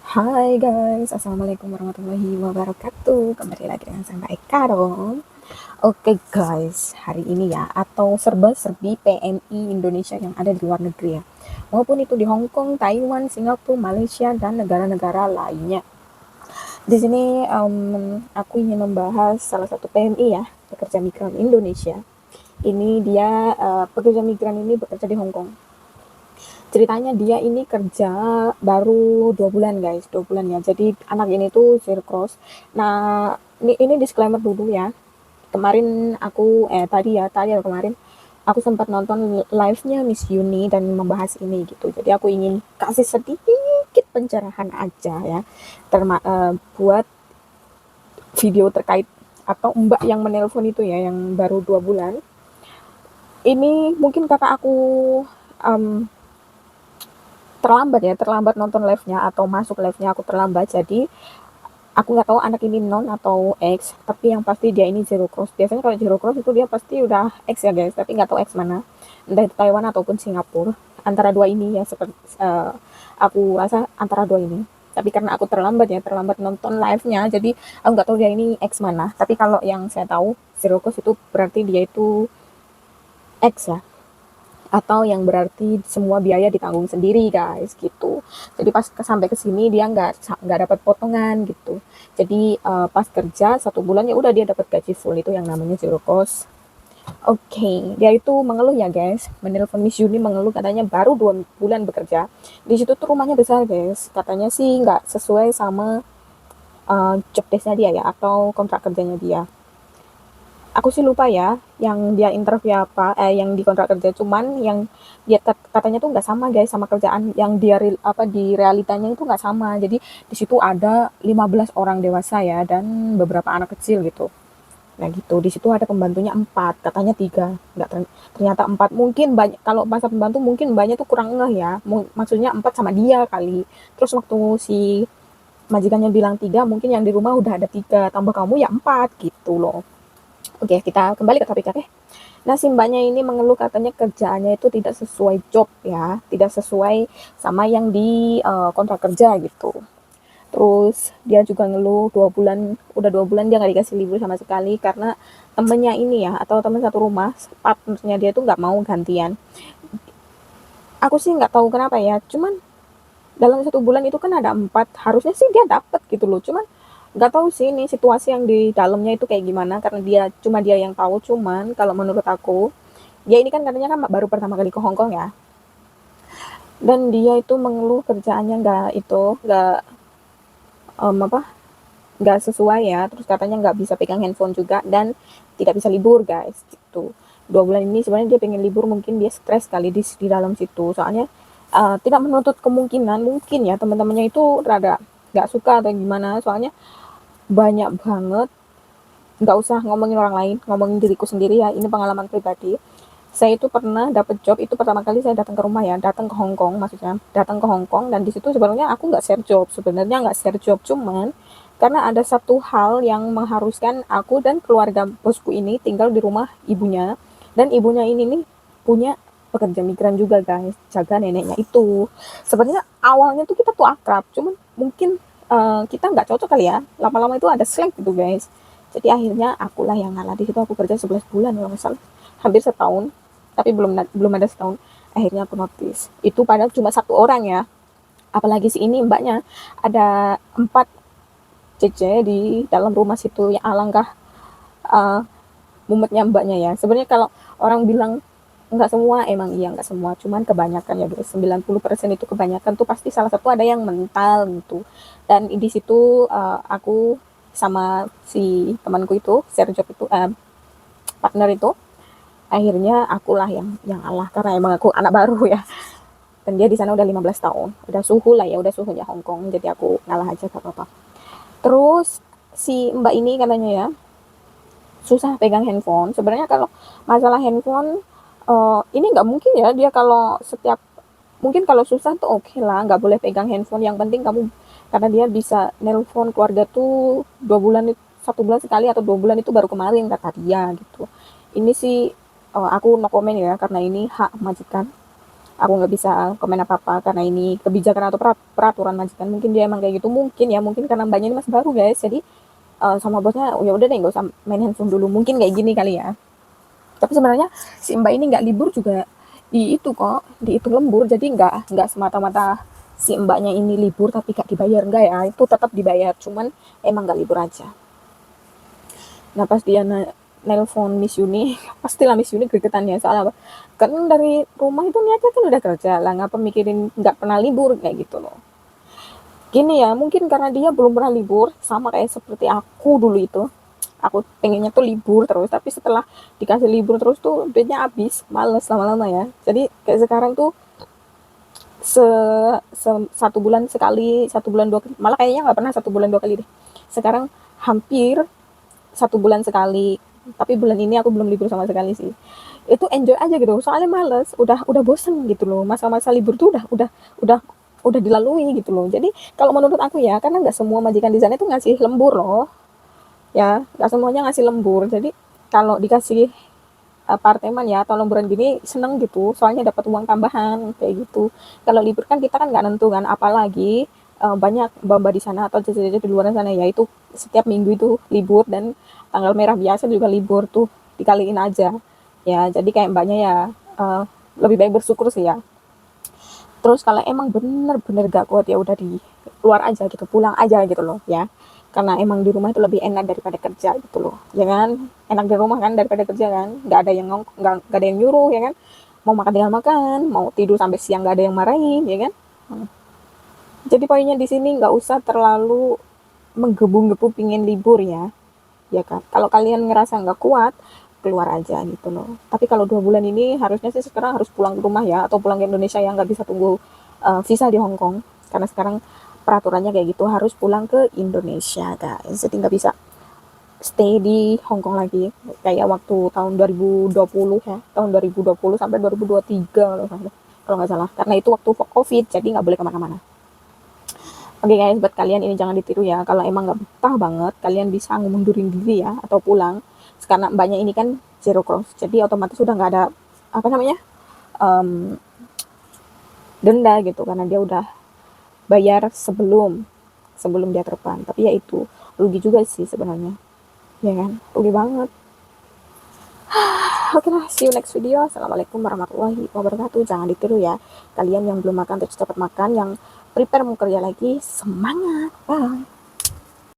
Hai guys, Assalamualaikum warahmatullahi wabarakatuh. Kembali lagi dengan saya Mbak Eka dong. Oke guys, hari ini ya, atau serba-serbi PMI Indonesia yang ada di luar negeri ya. Maupun itu di Hong Kong, Taiwan, Singapura, Malaysia, dan negara-negara lainnya. Di sini aku ingin membahas salah satu PMI ya, pekerja migran Indonesia. Ini dia, pekerja migran ini bekerja di Hong Kong. Ceritanya dia ini kerja baru 2 bulan guys, 2 bulan ya. Jadi anak ini tuh zero cross. Nah, ini disclaimer dulu ya. Kemarin aku tadi atau kemarin aku sempat nonton live-nya Miss Yuni dan membahas ini gitu. Jadi aku ingin kasih sedikit pencerahan aja ya, buat video terkait atau mbak yang menelpon itu ya, yang baru 2 bulan. Ini mungkin kakak aku um, terlambat nonton live-nya atau masuk live-nya aku terlambat, jadi aku nggak tahu anak ini non atau X, tapi yang pasti dia ini zero cross. Biasanya kalau zero cross itu dia pasti udah X ya guys, tapi nggak tahu X mana, entah itu Taiwan ataupun Singapura, antara dua ini ya, seperti aku rasa antara dua ini. Tapi karena aku terlambat nonton live-nya, jadi aku nggak tahu dia ini X mana. Tapi kalau yang saya tahu zero cross itu berarti dia itu X ya, atau yang berarti semua biaya ditanggung sendiri guys gitu. Jadi pas sampai ke sini dia nggak dapat potongan gitu. Jadi pas kerja 1 bulan ya udah dia dapat gaji full, itu yang namanya zero cost. Oke, dia itu mengeluh ya guys, menelpon Miss Yuni mengeluh, katanya baru 2 bulan bekerja. Di situ tuh rumahnya besar guys, katanya sih nggak sesuai sama job desk-nya dia ya, atau kontrak kerjanya dia. Aku sih lupa ya yang dia interview apa, yang di kontrak kerja, cuman yang dia katanya tuh nggak sama guys sama kerjaan yang dia di realitanya itu nggak sama. Jadi di situ ada 15 orang dewasa ya dan beberapa anak kecil gitu. Nah gitu, di situ ada pembantunya 4, katanya 3, nggak ternyata 4. Mungkin banyak, kalau masa pembantu mungkin banyak tuh kurang ngeh ya, maksudnya 4 sama dia kali. Terus waktu si majikannya bilang 3, mungkin yang di rumah udah ada 3 tambah kamu ya 4 gitu loh. Oke, kita kembali ke topik, oke. Nah, si mbaknya ini mengeluh, katanya kerjaannya itu tidak sesuai job ya, tidak sesuai sama yang di kontrak kerja gitu. Terus dia juga ngeluh 2 bulan, udah 2 bulan dia nggak dikasih libur sama sekali karena temennya ini ya, atau teman satu rumah, partnernya dia tuh nggak mau gantian. Aku sih nggak tahu kenapa ya, cuman dalam 1 bulan itu kan ada 4, harusnya sih dia dapat gitu loh. Cuman nggak tahu sih ini situasi yang di dalamnya itu kayak gimana, karena dia yang tahu. Cuman kalau menurut aku, dia ini kan katanya kan baru pertama kali ke Hong Kong ya, dan dia itu mengeluh kerjaannya apa nggak sesuai ya, terus katanya nggak bisa pegang handphone juga dan tidak bisa libur guys gitu. 2 bulan ini sebenarnya dia pengen libur, mungkin dia stres kali di dalam situ, soalnya tidak menuntut kemungkinan mungkin ya teman-temannya itu rada nggak suka atau gimana, soalnya banyak banget. Nggak usah ngomongin orang lain, ngomongin diriku sendiri ya, ini pengalaman pribadi. Saya itu pernah dapat job, itu pertama kali saya datang ke rumah ya, datang ke Hong Kong maksudnya, datang ke Hong Kong, dan di situ sebenarnya aku nggak share job, cuman karena ada satu hal yang mengharuskan aku dan keluarga bosku ini tinggal di rumah ibunya, dan ibunya ini nih punya pekerja migran juga guys, jaga neneknya itu. Sebenarnya awalnya tuh kita tuh akrab, cuman mungkin kita nggak cocok kali ya, lama-lama itu ada slang gitu guys. Jadi akhirnya akulah yang ngalah. Di situ aku kerja 11 bulan kalau nggak salah, hampir setahun, tapi belum ada setahun. Akhirnya aku notice itu, padahal cuma satu orang ya, apalagi si ini mbaknya ada 4 cc di dalam rumah situ, yang alangkah uh, mumetnya mbaknya ya. Sebenarnya kalau orang bilang nggak semua, emang iya nggak semua, cuman kebanyakan ya, 90% itu kebanyakan tuh pasti salah satu ada yang mental gitu. Dan di situ aku sama si temanku itu share job itu, partner itu, akhirnya akulah yang alah, karena emang aku anak baru ya, dan dia di sana udah 15 tahun, udah suhu lah ya, udah suhunya Hong Kong, jadi aku ngalah aja gak apa-apa. Terus si mbak ini katanya ya susah pegang handphone. Sebenarnya kalau masalah handphone, ini nggak mungkin ya dia kalau setiap, mungkin kalau susah tuh oke lah, nggak boleh pegang handphone, yang penting kamu, karena dia bisa nelpon keluarga tuh 2 bulan, 1 bulan sekali atau 2 bulan itu baru kemarin kata dia gitu. Ini sih aku no comment ya, karena ini hak majikan. aku nggak bisa komen apa-apa karena ini kebijakan atau peraturan majikan, mungkin dia emang kayak gitu, mungkin ya, mungkin karena mbaknya ini masih baru guys, jadi sama bosnya ya udah deh nggak usah main handphone dulu, mungkin kayak gini kali ya. Tapi sebenarnya si mbak ini nggak libur juga di itu kok, dihitung lembur, jadi nggak semata-mata si mbaknya ini libur tapi gak dibayar, enggak ya, itu tetap dibayar, cuman emang nggak libur aja. Nah pas dia nelpon Miss Yuni, pastilah Miss Yuni gregetan ya, soalnya apa, kan dari rumah itu niatnya kan udah kerja lah, ngapa mikirin nggak pernah libur kayak gitu loh. Gini ya, mungkin karena dia belum pernah libur, sama kayak seperti aku dulu itu, aku pengennya tuh libur terus, tapi setelah dikasih libur terus tuh duitnya habis, males lama-lama ya. Jadi kayak sekarang tuh se, satu bulan sekali, satu bulan dua kali, malah kayaknya nggak pernah satu bulan dua kali deh. Sekarang hampir satu bulan sekali, tapi bulan ini aku belum libur sama sekali sih. Itu enjoy aja gitu, soalnya males, udah bosen gitu loh, masa-masa libur tuh udah udah dilalui gitu loh. Jadi kalau menurut aku ya, karena nggak semua majikan di sana itu ngasih lembur loh, ya nggak semuanya ngasih lembur. Jadi kalau dikasih apartemen ya atau lemburan gini seneng gitu, soalnya dapat uang tambahan kayak gitu. Kalau libur kan kita kan nggak nentu kan, apalagi banyak mbak di sana atau jajan-jajan di luar sana ya, itu setiap minggu itu libur, dan tanggal merah biasa juga libur tuh, dikaliin aja ya. Jadi kayak mbaknya ya lebih baik bersyukur sih ya. Terus kalau emang bener-bener gak kuat ya udah di luar aja gitu, pulang aja gitu loh ya, karena emang di rumah itu lebih enak daripada kerja gitu loh ya kan. Enak di rumah kan daripada kerja kan, nggak ada yang nggak ada yang nyuruh ya kan, mau makan tinggal makan, mau tidur sampai siang nggak ada yang marahin ya kan. Jadi poinnya di sini nggak usah terlalu menggebu-gebu pingin libur ya kan. Kalau kalian ngerasa nggak kuat, keluar aja gitu loh. Tapi kalau 2 bulan ini harusnya sih sekarang harus pulang ke rumah ya, atau pulang ke Indonesia, yang nggak bisa tunggu visa di Hong Kong, karena sekarang peraturannya kayak gitu, harus pulang ke Indonesia guys, jadi nggak bisa stay di Hong Kong lagi kayak waktu tahun 2020 ya, tahun 2020 sampai 2023 kalau nggak salah, karena itu waktu COVID, jadi nggak boleh kemana-mana. Oke guys, buat kalian ini jangan ditiru ya. Kalau emang nggak betah banget, kalian bisa ngundurin diri ya, atau pulang. Karena mbaknya ini kan zero cross, jadi otomatis sudah nggak ada apa namanya em, denda gitu, karena dia udah bayar sebelum sebelum dia terbang. Tapi ya itu rugi juga sih sebenarnya, ya kan? Rugi banget. Oke lah, see you next video. Assalamualaikum warahmatullahi wabarakatuh. Jangan ditiru ya. Kalian yang belum makan terus cepat makan, yang prepare mau kerja lagi, semangat. Bye.